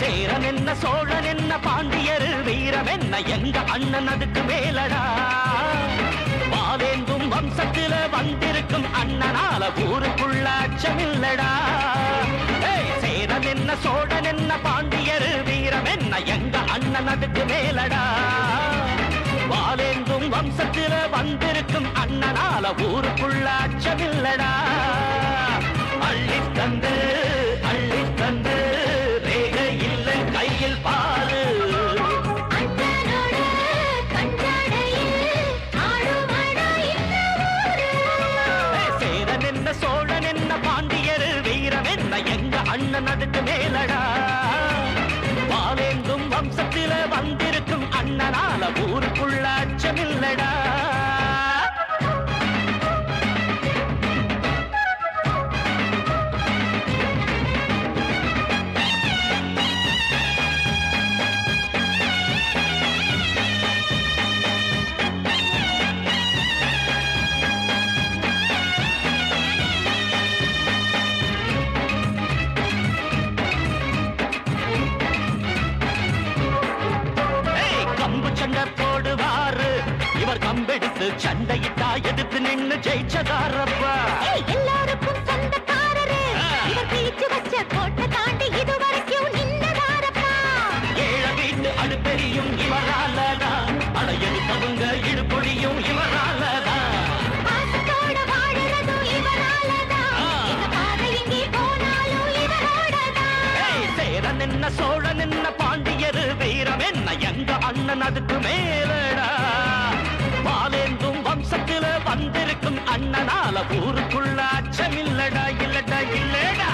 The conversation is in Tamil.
சேரன் என்ன சோழன் என்ன பாண்டியர் வீரம் என்ன எங்க அண்ணன் அதுக்கு மேலடா வாவேந்தும் வம்சத்தில வந்திருக்கும் அண்ணனால ஊருக்குள்ள அச்சமில்லடா சேரன் என்ன சோழன் என்ன பாண்டியர் வீரம் என்ன எங்க அண்ணன் அதுக்கு மேலடா வாவேந்தும் வம்சத்தில வந்திருக்கும் அண்ணனால ஊருக்குள்ள அச்சமில்லடா அள்ளி தந்து ரேக இல்ல கையில் பாரு சேரன் என்ன சோழன் என்ன பாண்டியர் வீரம் என்ன எங்க அண்ணன் அதுக்கு மேலடா வாவேந்தும் வம்சத்தில வந்திருக்கும் அண்ணனால ஊருக்குள்ள அச்சமில்லடா போடுவாரு இவர் கம்பெடுத்து சண்டையிட்டா எதிர்த்து நின்று ஜெயிச்சதாரப்பா எல்லாருக்கும் சொந்தக்காரரு இவர் பிரிச்சு வச்ச கோட்டை தாண்டி இதுவரைக்கும் நின்னதாரப்பா ஏழ வீட்டு அடுப்பெரியும் இவராலதான் அடையெடுத்தவங்க இடுபொடியும் இவராலதான் பாசத்தோட வாழறதும் இவராலதான் இந்த பாதை எங்கே போனாலும் இவரோடதான் சேரன் என்ன சோழன் என்ன பாண்டியர் வீரம் என்ன எங்க அண்ணன் அதுக்கு மேலடா வாவேந்தும் வம்சத்தில வந்திருக்கும் அண்ணனால ஊருக்குள்ள அச்சமில்லடா இல்லடா இல்லடா